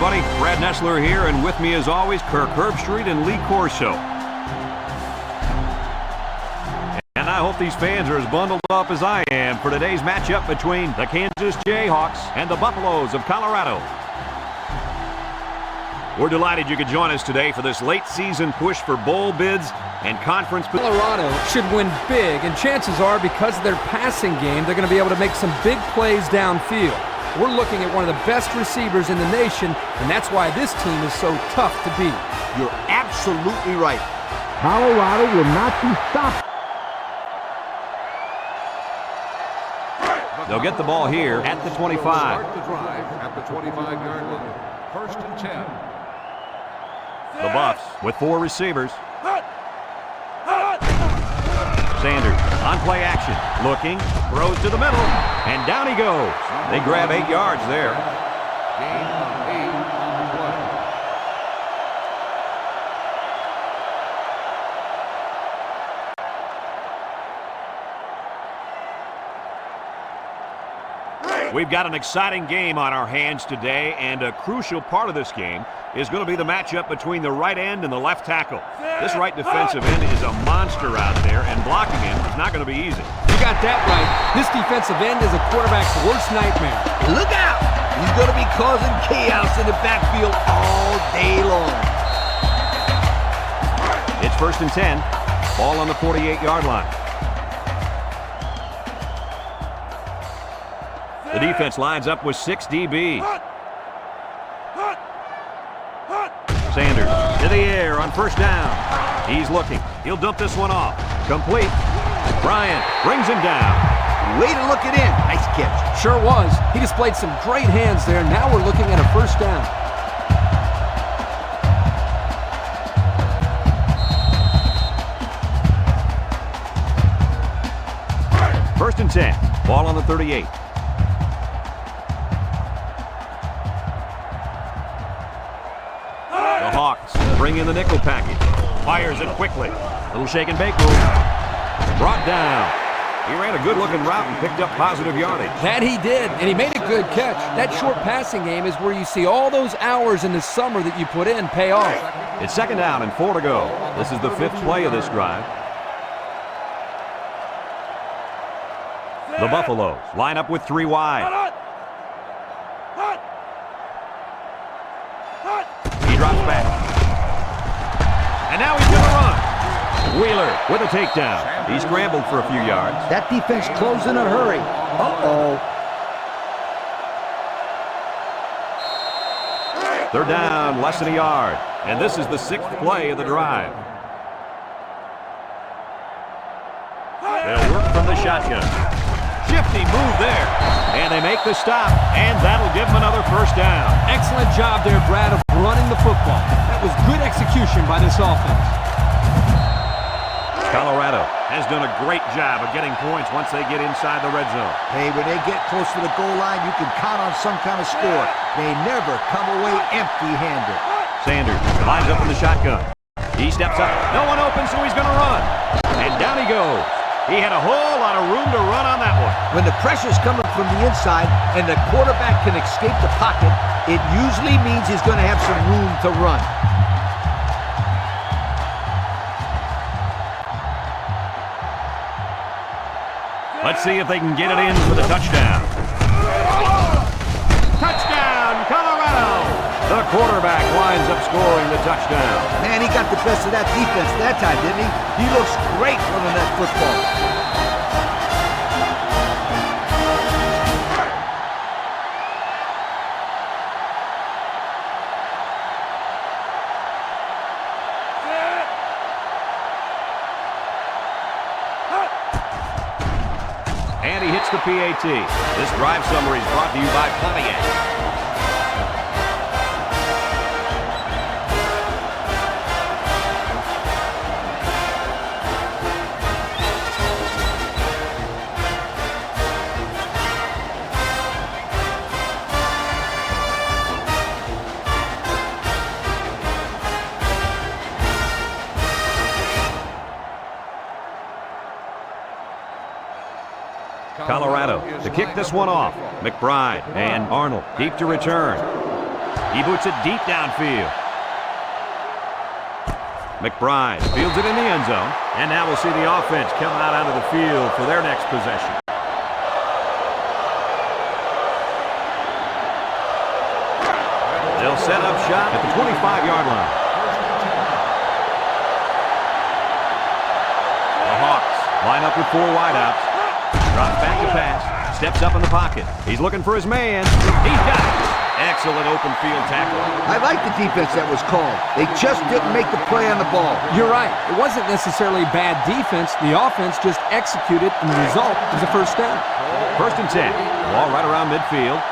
everybody. Brad Nessler here, and with me as always, Kirk Herbstreit and Lee Corso. And I hope these fans are as bundled up as I am for today's matchup between the Kansas Jayhawks and the Buffaloes of Colorado. We're delighted you could join us today for this late season push for bowl bids and conference. Colorado should win big, and chances are because of their passing game, they're going to be able to make some big plays downfield. We're looking at one of the best receivers in the nation, and that's why this team is so tough to beat. You're absolutely right. Colorado will not be stopped. They'll get the ball here at the 25. Start the drive at the 25-yard line. 1st and 10. The Buffs with 4 receivers. Sanders on play action, looking, throws to the middle, and down he goes. They grab 8 yards there. Gain of 8 on the play. We've got an exciting game on our hands today, and a crucial part of this game is going to be the matchup between the right end and the left tackle. This right defensive end is a monster out there, and blocking him is not going to be easy. You got that right. This defensive end is a quarterback's worst nightmare. Look out! He's going to be causing chaos in the backfield all day long. It's 1st and 10. Ball on the 48-yard line. The defense lines up with 6 DB. Sanders to the air on 1st down. He's looking. He'll dump this one off. Complete. Bryant brings him down. Way to look it in. Nice catch. Sure was. He displayed some great hands there. Now we're looking at a 1st down. First and 10. Ball on the 38. The Hawks bring in the nickel package. Fires it quickly. Little shake and bake move. Brought down. He ran a good-looking route and picked up positive yardage. That he did, and he made a good catch. That short passing game is where you see all those hours in the summer that you put in pay off. It's 2nd down and 4 to go. This is the 5th play of this drive. The Buffaloes line up with 3 wide. He drops back. And now he's going to run. Wheeler with a takedown. He scrambled for a few yards. That defense closed in a hurry. Uh-oh. 3rd down, less than a yard. And this is the 6th play of the drive. They'll work from the shotgun. Shifty move there. And they make the stop, and that'll give them another 1st down. Excellent job there, Brad, of running the football. That was good execution by this offense. Colorado has done a great job of getting points once they get inside the red zone. Hey, when they get close to the goal line, you can count on some kind of score. They never come away empty-handed. Sanders lines up in the shotgun. He steps up. No one open, so he's going to run. And down he goes. He had a whole lot of room to run on that one. When the pressure's coming from the inside and the quarterback can escape the pocket, it usually means he's going to have some room to run. Let's see if they can get it in for the touchdown. Touchdown, Colorado! The quarterback winds up scoring the touchdown. Man, he got the best of that defense that time, didn't he? He looks great running that football. And he hits the PAT. This drive summary is brought to you by Pontiac. Colorado to kick this one off. McBride and Arnold deep to return. He boots it deep downfield. McBride fields it in the end zone. And now we'll see the offense come out onto the field for their next possession. They'll set up shop at the 25-yard line. The Hawks line up with 4 wideouts. Drops back to pass. Steps up in the pocket. He's looking for his man. He's got it. Excellent open field tackle. I like the defense that was called. They just didn't make the play on the ball. You're right. It wasn't necessarily bad defense. The offense just executed, and the result was a first down. 1st and 10. Ball right around midfield.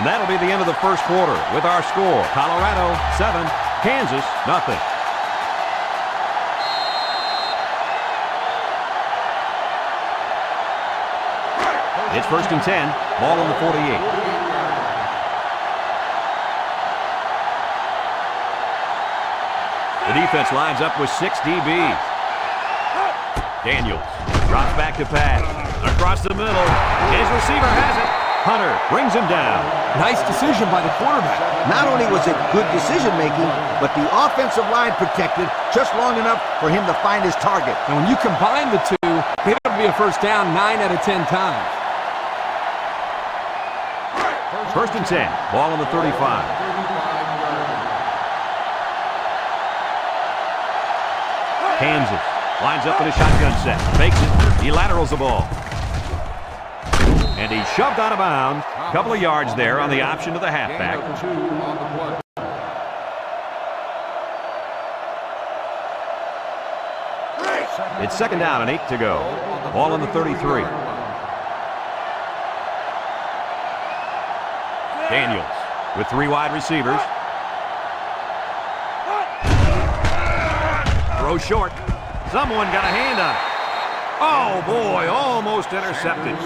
And that'll be the end of the first quarter with our score. Colorado 7, Kansas nothing. It's 1st and 10, ball on the 48. The defense lines up with 6 DBs. Daniels drops back to pass. Across the middle. His receiver has it. Hunter brings him down. Nice decision by the quarterback. Not only was it good decision-making, but the offensive line protected just long enough for him to find his target. And when you combine the two, it'll be a first down 9 out of 10 times. 1st and 10, ball on the 35. Kansas lines up in a shotgun set. Fakes it. He laterals the ball. And he's shoved out of bounds. A couple of yards there on the option to the halfback. It's 2nd down and 8 to go. Ball on the 33. Daniels with 3 wide receivers. Throw short. Someone got a hand on it. Oh, boy, almost intercepted.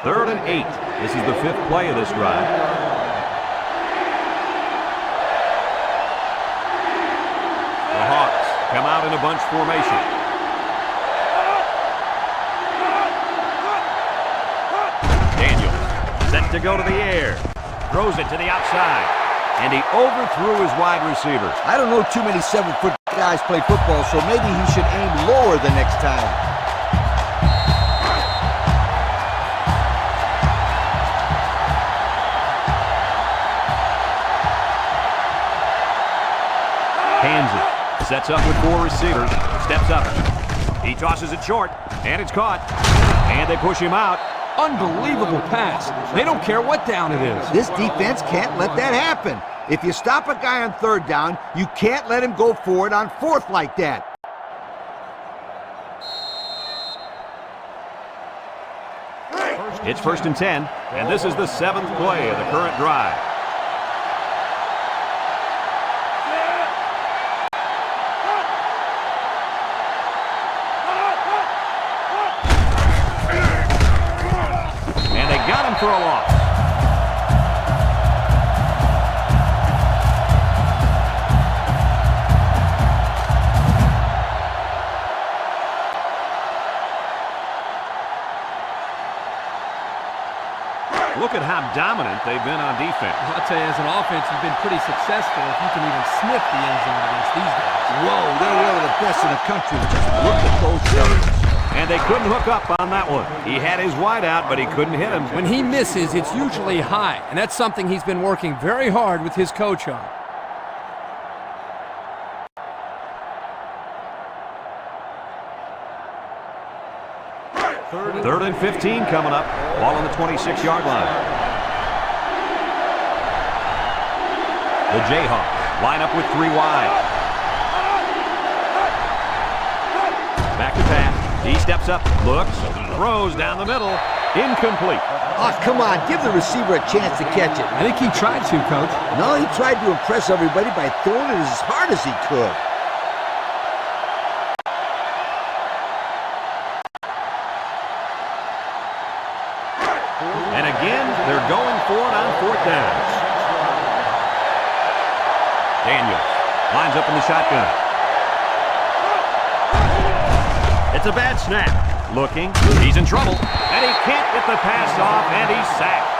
3rd and 8. This is the 5th play of this drive. The Hawks come out in a bunch formation. Set to go to the air. Throws it to the outside. And he overthrew his wide receivers. I don't know too many 7-foot guys play football, so maybe he should aim lower the next time. Kansas sets up with 4 receivers. Steps up. He tosses it short. And it's caught. And they push him out. Unbelievable pass. They don't care what down it is. This defense can't let that happen. If you stop a guy on 3rd down, you can't let him go forward on 4th like that. It's 1st and 10, and this is the 7th play of the current drive. Got him for a loss. Look at how dominant they've been on defense. I'll tell you, as an offense, you've been pretty successful if you can even sniff the end zone against these guys. Whoa, they're one of the best in the country. Just look at those shots. And they couldn't hook up on that one. He had his wide out, but he couldn't hit him. When he misses, it's usually high, and that's something he's been working very hard with his coach on. Third and 15 coming up. Ball on the 26-yard line. The Jayhawks line up with 3 wide. Back to pass. He steps up, looks, throws down the middle. Incomplete. Oh, come on. Give the receiver a chance to catch it. I think he tried to, Coach. No, he tried to impress everybody by throwing it as hard as he could. And again, they're going for it on 4th down. Daniels lines up in the shotgun. It's a bad snap. Looking. He's in trouble. And he can't get the pass off, and he's sacked.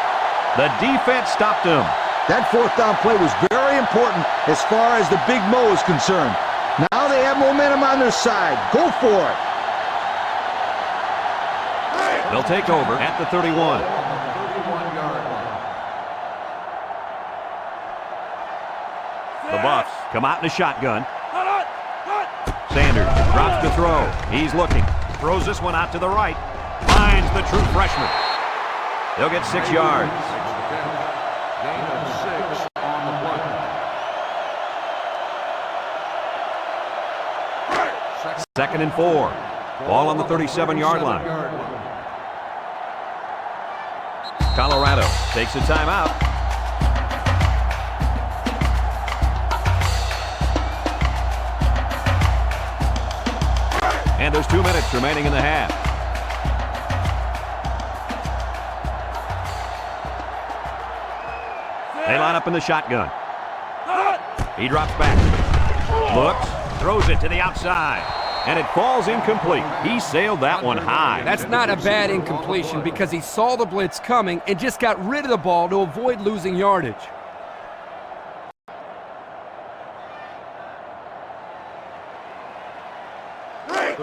The defense stopped him. That fourth down play was very important as far as the Big Mo is concerned. Now they have momentum on their side. Go for it. They'll take over at the 31. 31-yard line. The Buffs come out in a shotgun. Sanders drops to throw. He's looking. Throws this one out to the right. Finds the true freshman. They'll get 6 yards. Gain of 6 on the play. Second and 4. Ball on the 37-yard line. Colorado takes a timeout. And there's 2 minutes remaining in the half. They line up in the shotgun. He drops back. Looks. Throws it to the outside. And it falls incomplete. He sailed that one high. That's not a bad incompletion because he saw the blitz coming and just got rid of the ball to avoid losing yardage.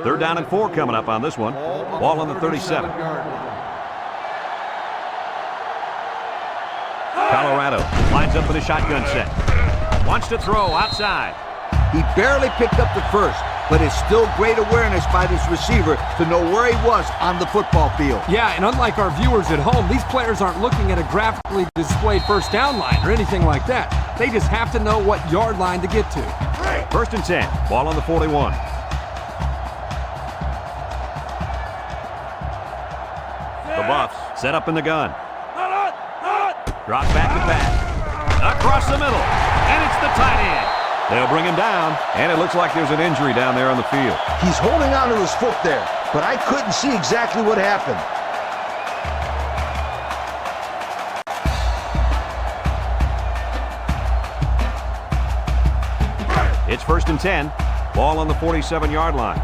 Third down and 4 coming up on this one. Ball on the 37. Colorado lines up in a shotgun set. Wants to throw outside. He barely picked up the first, but it's still great awareness by this receiver to know where he was on the football field. Yeah, and unlike our viewers at home, these players aren't looking at a graphically displayed first down line or anything like that. They just have to know what yard line to get to. First and 10. Ball on the 41. The Buffs set up in the gun. Drops back to pass. Across the middle. And it's the tight end. They'll bring him down, and it looks like there's an injury down there on the field. He's holding on to his foot there, but I couldn't see exactly what happened. It's first and 10. Ball on the 47-yard line.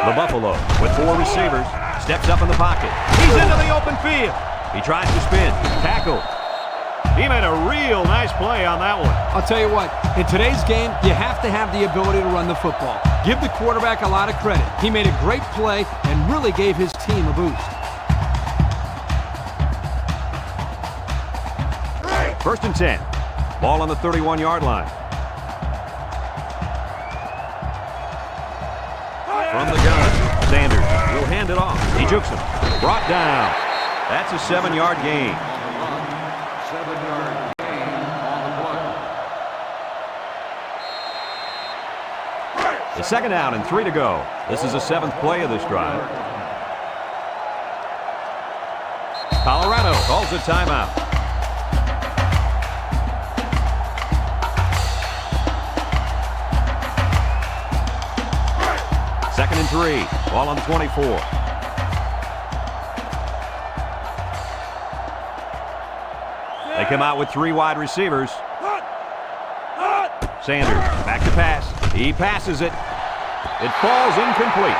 The Buffalo, with 4 receivers, steps up in the pocket. He's into the open field. He tries to spin. Tackle. He made a real nice play on that one. I'll tell you what, in today's game, you have to have the ability to run the football. Give the quarterback a lot of credit. He made a great play and really gave his team a boost. First and 10. Ball on the 31-yard line. From the gun, Sanders will hand it off. He jukes him. Brought down. That's a 7-yard gain. 7-yard gain on the play. It's second down and 3 to go. This is the 7th play of this drive. Colorado calls a timeout. Second and 3. Ball on the 24. They come out with 3 wide receivers. Sanders back to pass. He passes it. It falls incomplete.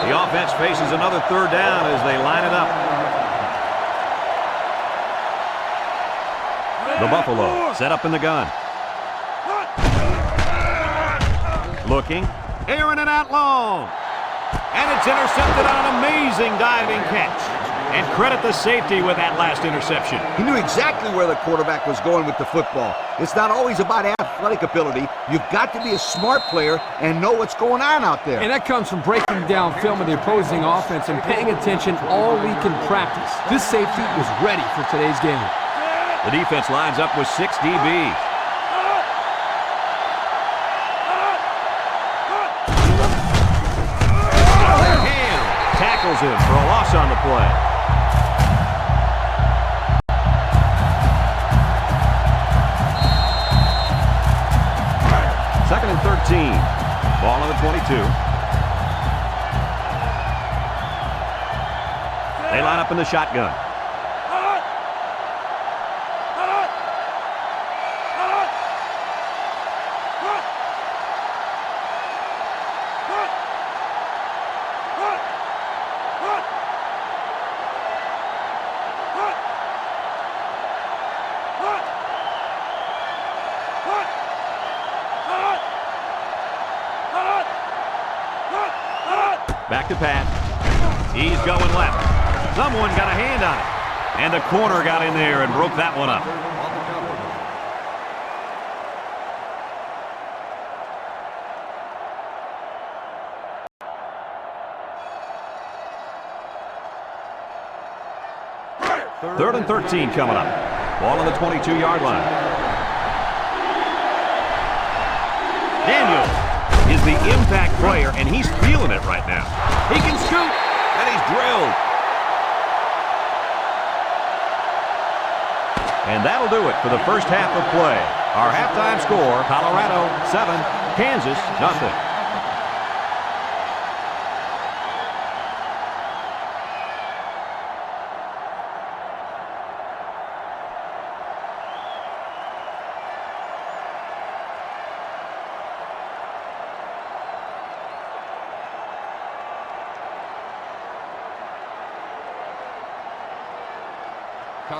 The offense faces another third down as they line it up. The Buffalo set up in the gun. Looking. Airing it out long. And it's intercepted on an amazing diving catch. And credit the safety with that last interception. He knew exactly where the quarterback was going with the football. It's not always about athletic ability. You've got to be a smart player and know what's going on out there. And that comes from breaking down film of the opposing offense and paying attention all week in practice. This safety was ready for today's game. The defense lines up with 6 DBs. Ham tackles him for a loss on the play. Second and 13. Ball on the 22. They line up in the shotgun. Back to pass. He's going left. Someone got a hand on it. And the corner got in there and broke that one up. Third and 13 coming up. Ball on the 22-yard line. Daniels is the impact player, and he's feeling it right now. He can scoot, and he's drilled. And that'll do it for the first half of play. Our halftime score, Colorado 7, Kansas 0.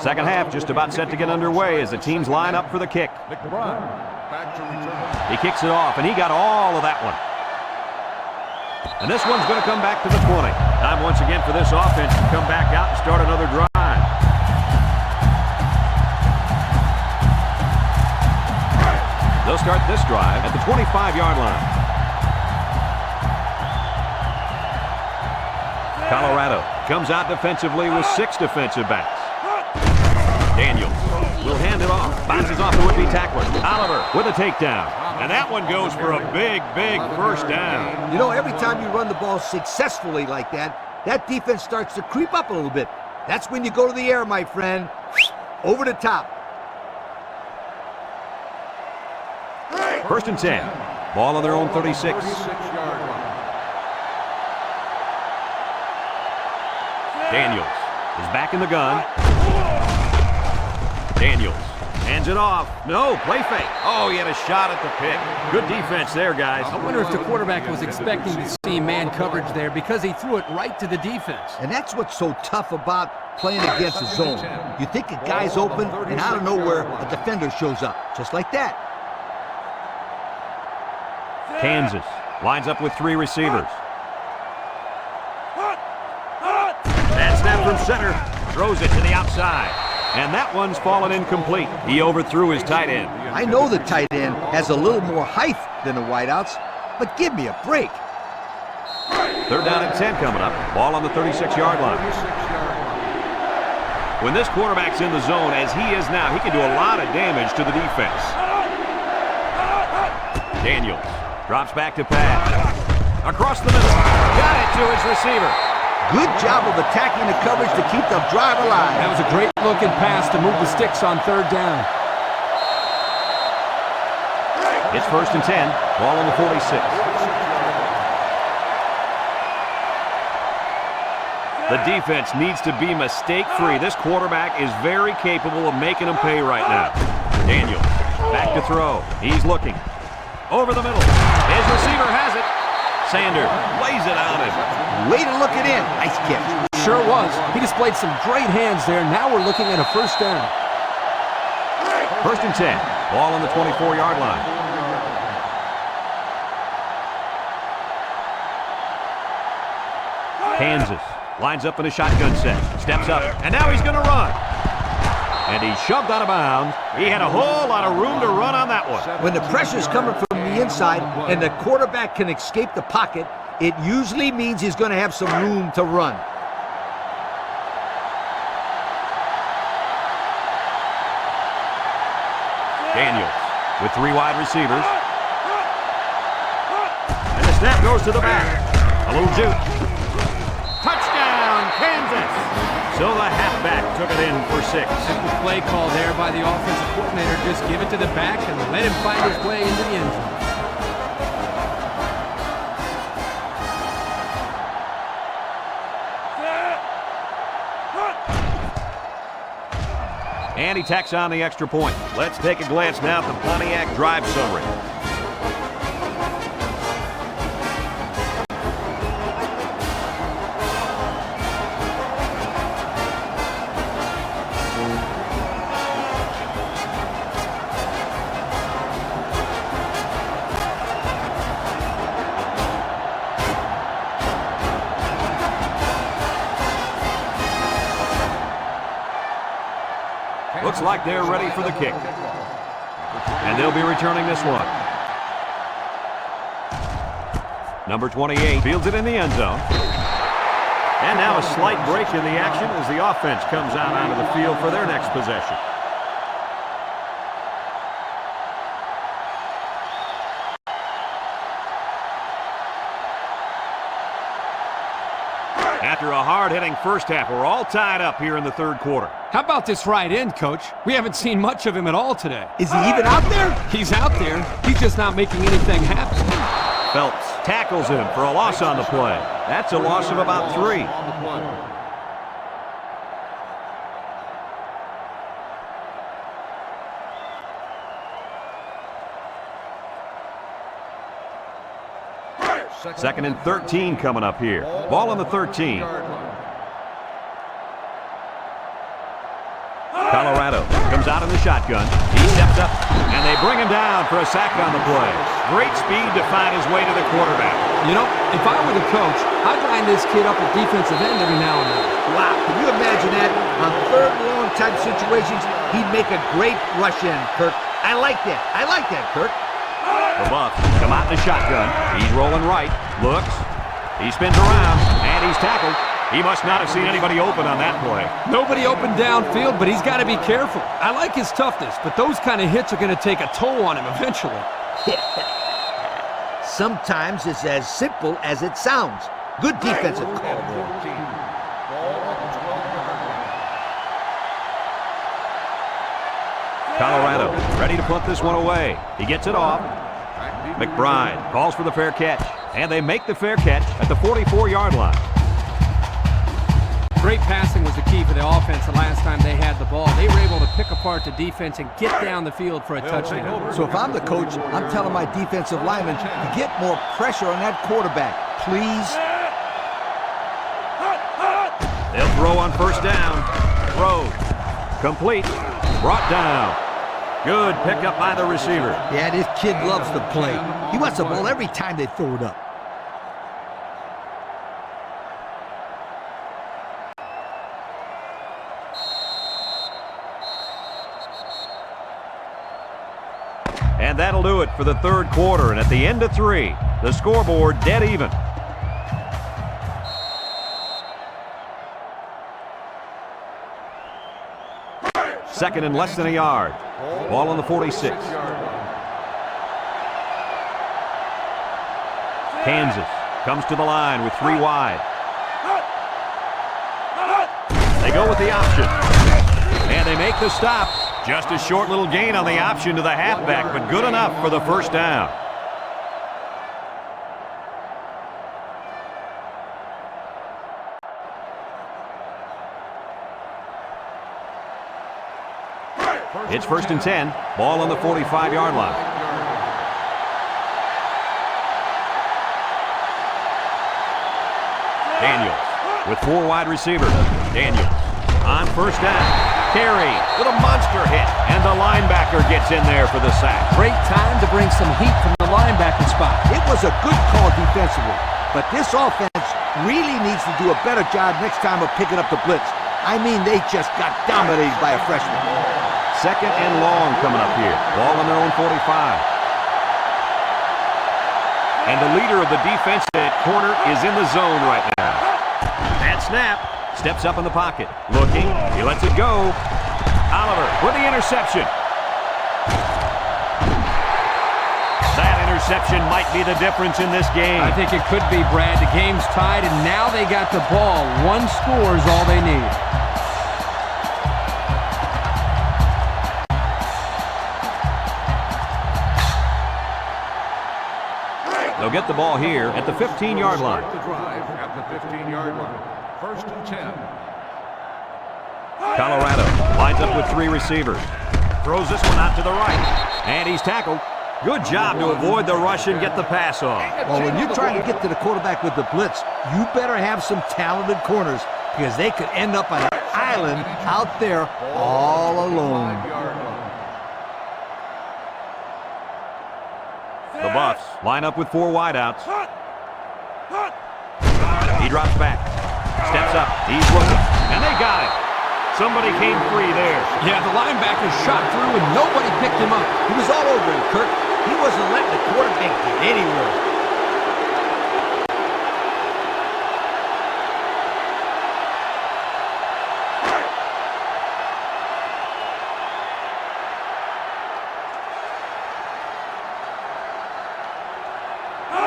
Second half just about set to get underway as the teams line up for the kick. He kicks it off, and he got all of that one. And this one's going to come back to the 20. Time once again for this offense to come back out and start another drive. They'll start this drive at the 25-yard line. Colorado comes out defensively with 6 defensive backs. Daniels will hand it off. Bounces off the would-be tackler. Oliver with a takedown. And that one goes for a big, big first down. You know, every time you run the ball successfully like that, that defense starts to creep up a little bit. That's when you go to the air, my friend. Over the top. First and 10. Ball on their own 36. Daniels is back in the gun. Daniels hands it off. No, play fake. Oh, he had a shot at the pick. Good defense there, guys. I wonder if the quarterback was expecting to see man coverage there because he threw it right to the defense. And that's what's so tough about playing against the zone. You think a guy's open, and out of nowhere, a defender shows up. Just like that. Kansas lines up with 3 receivers. And snap from center. Throws it to the outside. And that one's fallen incomplete. He overthrew his tight end. I know the tight end has a little more height than the wideouts, but give me a break. Third down and 10 coming up. Ball on the 36-yard line. When this quarterback's in the zone, as he is now, he can do a lot of damage to the defense. Daniels drops back to pass. Across the middle. Got it to his receiver. Good job of attacking the coverage to keep the drive alive. That was a great looking pass to move the sticks on third down. It's first and 10. Ball on the 46. The defense needs to be mistake-free. This quarterback is very capable of making them pay right now. Daniels back to throw. He's looking. Over the middle. His receiver has it. Sander lays it on him. Way to look it in. Nice catch. Sure was. He displayed some great hands there. Now we're looking at a first down. First and 10. Ball on the 24-yard line. Kansas lines up in a shotgun set. Steps up, and now he's going to run. And he shoved out of bounds. He had a whole lot of room to run on that one. When the pressure's coming from the inside and the quarterback can escape the pocket, it usually means he's going to have some room to run. Daniels with 3 wide receivers. And the snap goes to the back. A little juke. Touchdown, Kansas! So the halfback took it in for 6. Simple play call there by the offensive coordinator. Just give it to the back and let him find his way into the end zone. And he tacks on the extra point. Let's take a glance now at the Pontiac drive summary. Looks like they're ready for the kick. And they'll be returning this one. Number 28 fields it in the end zone. And now a slight break in the action as the offense comes out onto the field for their next possession. After a hard-hitting first half, we're all tied up here in the third quarter. How about this right end, Coach? We haven't seen much of him at all today. Is he even out there? He's out there. He's just not making anything happen. Phelps tackles him for a loss on the play. That's a loss of about 3. Second and 13 coming up here. Ball on the 13. Colorado comes out in the shotgun. He steps up, and they bring him down for a sack on the play. Great speed to find his way to the quarterback. You know, if I were the coach, I'd line this kid up at defensive end every now and then. Wow, can you imagine that? On third and long type situations, he'd make a great rush in, Kirk. I like that. I like that, Kirk. The Buffs come out in the shotgun. He's rolling right. Looks. He spins around, and he's tackled. He must not have seen anybody open on that play. Nobody open downfield, but he's got to be careful. I like his toughness, but those kind of hits are going to take a toll on him eventually. Sometimes it's as simple as it sounds. Good defensive call, though. Colorado ready to punt this one away. He gets it off. McBride calls for the fair catch, and they make the fair catch at the 44-yard line. Great passing was the key for the offense the last time they had the ball. They were able to pick apart the defense and get down the field for a touchdown. So if I'm the coach, I'm telling my defensive linemen to get more pressure on that quarterback, please. They'll throw on first down. Throws. Complete. Brought down. Good pickup by the receiver. Yeah, this kid loves to play. He wants the ball every time they throw it up. And that'll do it for the third quarter. And at the end of 3, the scoreboard dead even. Second and less than a yard. Ball on the 46. Kansas comes to the line with 3 wide. They go with the option. And they make the stop. Just a short little gain on the option to the halfback, but good enough for the first down. It's first and 10. Ball on the 45-yard line. Daniels with 4 wide receivers. Daniels on first down. Carey with a monster hit, and the linebacker gets in there for the sack. Great time to bring some heat from the linebacker spot. It was a good call defensively, but this offense really needs to do a better job next time of picking up the blitz. I mean, they just got dominated by a freshman. Second and long coming up here. Ball on their own 45. And the leader of the defense at corner is in the zone right now. And snap. Steps up in the pocket. Looking. He lets it go. Oliver with the interception. That interception might be the difference in this game. I think it could be, Brad. The game's tied, and now they got the ball. 1 score is all they need. They'll get the ball here at the 15-yard line. The drive at the 15-yard line. First and 10. Colorado lines up with 3 receivers. Throws this one out to the right. And he's tackled. Good job to avoid the rush and get the pass off. Well, when you're trying to get to the quarterback with the blitz, you better have some talented corners because they could end up on an island out there all alone. The Buffs line up with 4 wideouts. He drops back. Steps up. He's looking. And they got it. Somebody came free there. Yeah, the linebacker shot through and nobody picked him up. He was all over him, Kirk. He wasn't letting the quarterback get anywhere.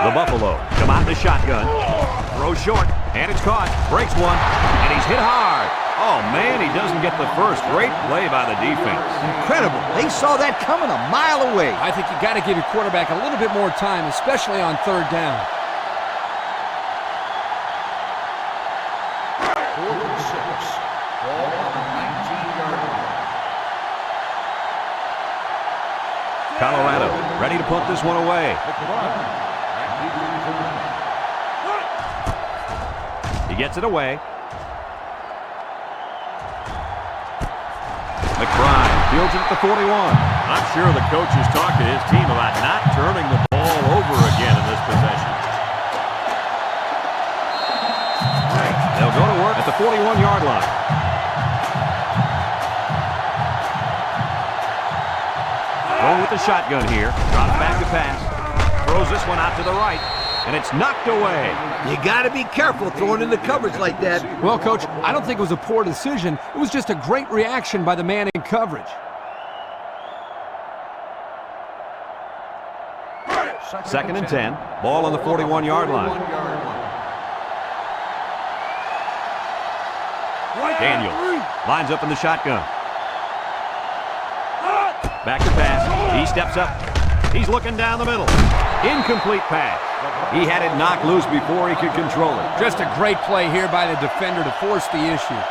The Buffalo come out in the shotgun. Throws short, and it's caught. Breaks one, and he's hit hard. Oh, man, he doesn't get the first. Great play by the defense. Incredible. They saw that coming a mile away. I think you got to give your quarterback a little bit more time, especially on 3rd down. 4th and 6. Ball on the 19-yard line. Colorado ready to punt this one away. He gets it away. McBride fields it at the 41. I'm sure the coach has talked to his team about not turning the ball over again in this possession. They'll go to work at the 41-yard line. Going with the shotgun here. Drops back to pass. Throws this one out to the right. And it's knocked away. You got to be careful throwing in the coverage like that. Well, Coach, I don't think it was a poor decision. It was just a great reaction by the man in coverage. 2nd and 10. Ball on the 41-yard line. Daniels lines up in the shotgun. Back to pass. He steps up. He's looking down the middle. Incomplete pass. He had it knocked loose before he could control it. Just a great play here by the defender to force the issue.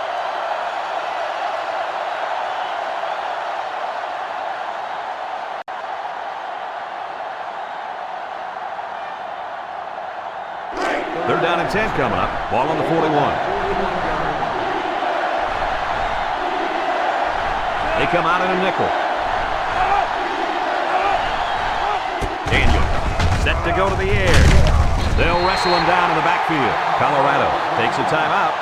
They're down and 10 coming up. Ball on the 41. They come out in a nickel. Daniels set to go to the air. They'll wrestle him down in the backfield. Colorado takes a timeout.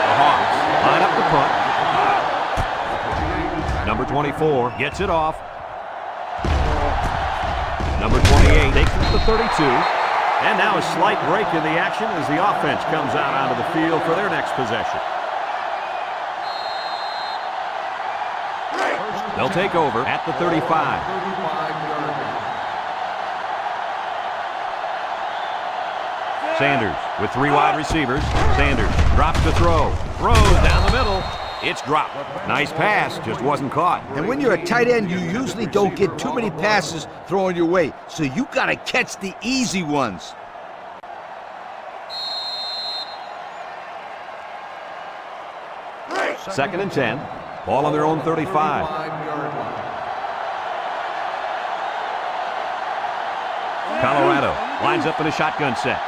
The Hawks line up the punt. Number 24 gets it off. Number 28 takes it to the 32. And now a slight break in the action as the offense comes out onto the field for their next possession. They'll take over at the 35. Sanders with 3 wide receivers. Sanders drops to throw. Throws down the middle. It's dropped. Nice pass, just wasn't caught. And when you're a tight end, you usually don't get too many passes thrown your way. So you got to catch the easy ones. Second and 10. Ball on their own 35. Colorado lines up in a shotgun set.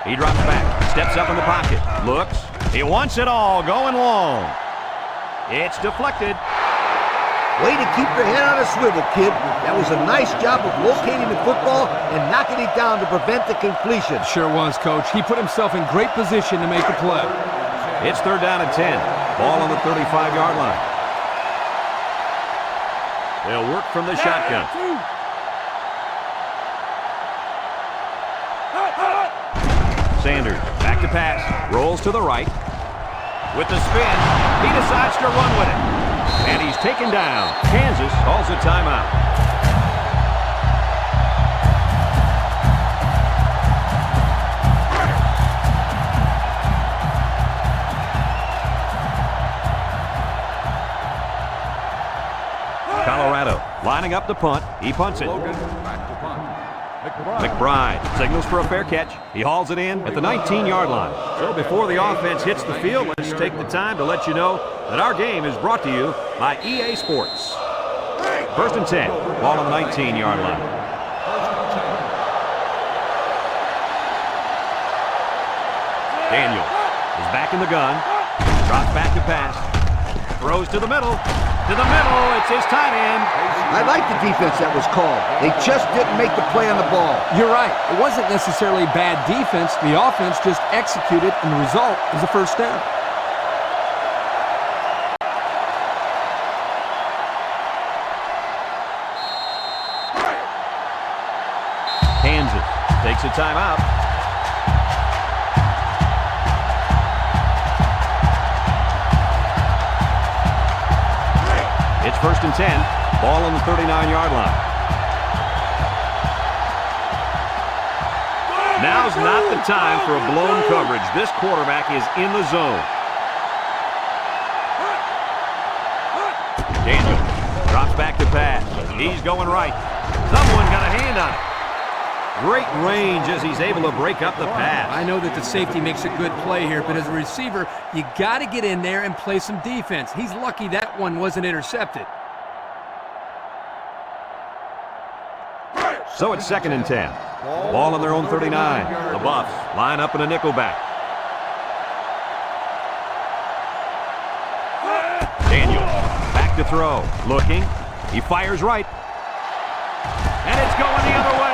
He drops back, steps up in the pocket, looks. He wants it all, going long. It's deflected. Way to keep your head on a swivel, kid. That was a nice job of locating the football and knocking it down to prevent the completion. Sure was, Coach. He put himself in great position to make a play. It's 3rd down and 10. Ball on the 35-yard line. They'll work from the shotgun. Sanders back to pass. Rolls to the right. With the spin, he decides to run with it. And he's taken down. Kansas calls a timeout. lining up the punt. He punts it. Logan back to punt. McBride signals for a fair catch. He hauls it in at the 19-yard line. So before the offense hits the field, let's take the time to let you know that our game is brought to you by EA Sports. 1st and 10. Ball on the 19-yard line. Daniel is back in the gun. Drops back to pass. Throws to the middle. To the middle. It's his tight end. I like the defense that was called. They just didn't make the play on the ball. You're right. It wasn't necessarily bad defense. The offense just executed, and the result is a first down. Kansas takes a timeout. It's 1st and 10. Ball on the 39-yard line. Now's not the time for a blown coverage. This quarterback is in the zone. Daniel drops back to pass. He's going right. Someone got a hand on it. Great range as he's able to break up the pass. I know that the safety makes a good play here, but as a receiver, you got to get in there and play some defense. He's lucky that one wasn't intercepted. So it's 2nd and 10. Ball on their own 39. The Buffs line up in a nickel back. Daniel back to throw. Looking. He fires right. And it's going the other way.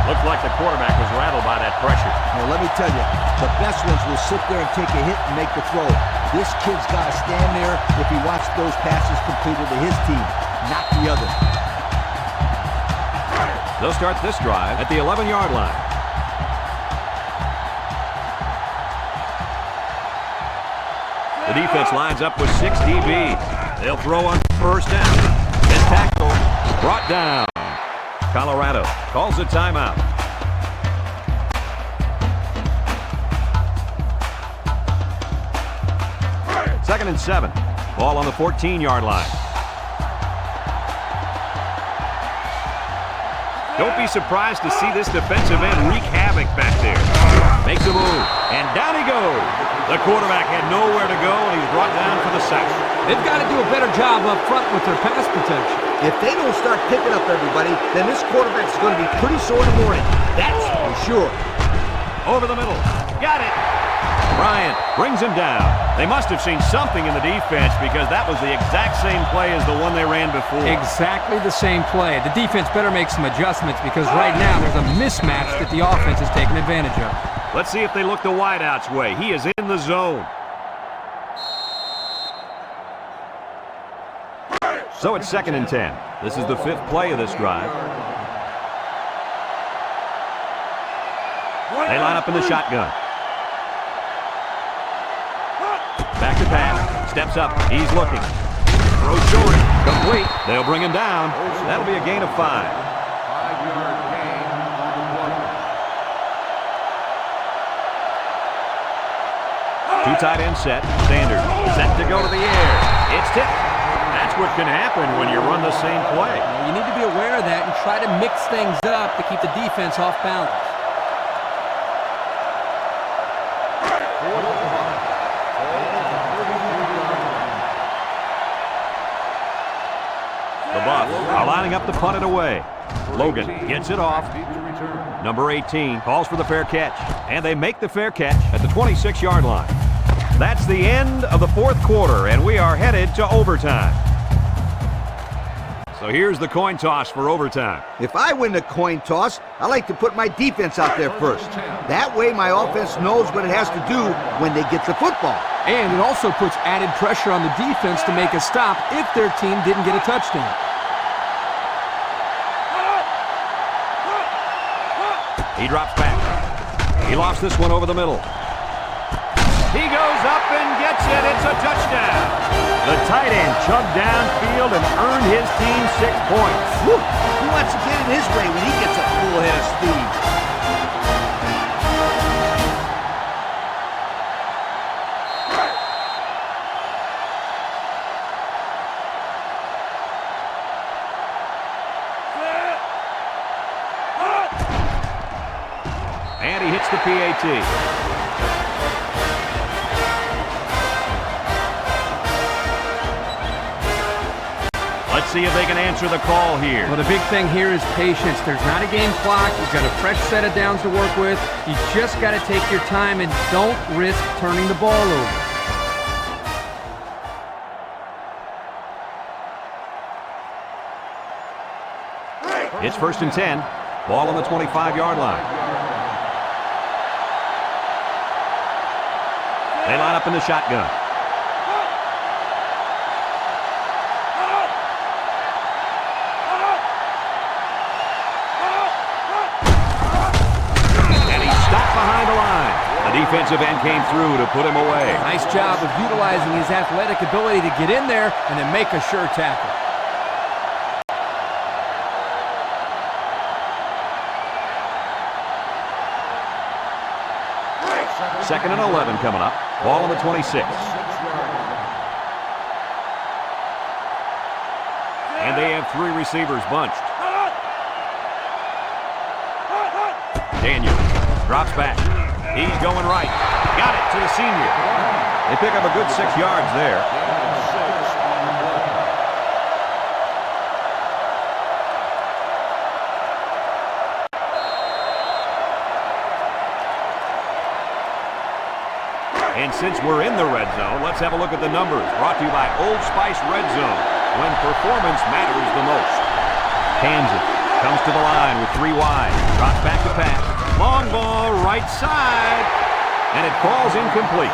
Looks like the quarterback was rattled by that pressure. Well, let me tell you, the best ones will sit there and take a hit and make the throw. This kid's got to stand there if he wants those passes completed to his team, not the other. They'll start this drive at the 11-yard line. The defense lines up with 6 DBs. They'll throw on first down. This tackle brought down. Colorado calls a timeout. Second and 7. Ball on the 14-yard line. Don't be surprised to see this defensive end wreak havoc back there. Makes a move, and down he goes. The quarterback had nowhere to go, and he's brought down for the sack. They've got to do a better job up front with their pass protection. If they don't start picking up everybody, then this quarterback's going to be pretty sore in the morning. That's for sure. Over the middle. Got it. Bryant brings him down. They must have seen something in the defense because that was the exact same play as the one they ran before. Exactly the same play. The defense better make some adjustments because right now there's a mismatch that the offense is taking advantage of. Let's see if they look the wideout's way. He is in the zone. So it's 2nd and 10. This is the 5th play of this drive. They line up in the shotgun. Back to pass. Steps up. He's looking. Throws short. Complete. They'll bring him down. That'll be a gain of 5. 5-yard gain on the play. 2 tight ends set. Sanders set to go to the air. It's tipped. That's what can happen when you run the same play. You need to be aware of that and try to mix things up to keep the defense off balance. The Buffs are lining up to punt it away. Logan gets it off. Number 18 calls for the fair catch. And they make the fair catch at the 26-yard line. That's the end of the 4th quarter, and we are headed to overtime. So here's the coin toss for overtime. If I win the coin toss, I like to put my defense out there first. That way my offense knows what it has to do when they get the football. And it also puts added pressure on the defense to make a stop if their team didn't get a touchdown. He drops back. He lost this one over the middle. He goes up and gets it. It's a touchdown. The tight end chugged downfield and earned his team 6 points. Whew. He wants to get in his way when he gets a full head of speed. he hits the PAT. Let's see if they can answer the call here. Well, the big thing here is patience. There's not a game clock. You've got a fresh set of downs to work with. You just got to take your time and don't risk turning the ball over. It's 1st and 10. Ball on the 25-yard line. They line up in the shotgun. And he's stopped behind the line. The defensive end came through to put him away. Nice job of utilizing his athletic ability to get in there and then make a sure tackle. 2nd and 11 coming up. Ball on the 26. And they have 3 receivers bunched. Daniels drops back. He's going right. Got it to the senior. They pick up a good 6 yards there. And since we're in the red zone, let's have a look at the numbers. Brought to you by Old Spice Red Zone, when performance matters the most. Kansas comes to the line with 3 wide. Drops back to pass. Long ball, right side. And it falls incomplete.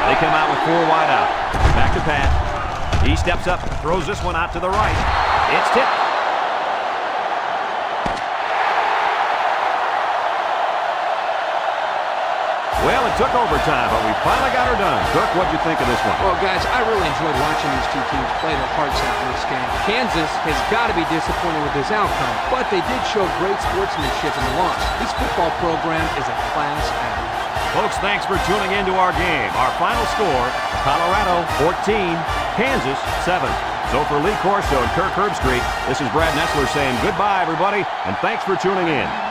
They come out with 4 wide out. Back to pass. He steps up, throws this one out to the right. It's tipped. Well, it took overtime, but we finally got her done. Cook, what'd you think of this one? Well, guys, I really enjoyed watching these two teams play their hearts out in this game. Kansas has got to be disappointed with this outcome, but they did show great sportsmanship in the loss. This football program is a class act. Folks, thanks for tuning in to our game. Our final score, Colorado 14, Kansas 7. So for Lee Corso and Kirk Herbstreit, this is Brad Nessler saying goodbye, everybody, and thanks for tuning in.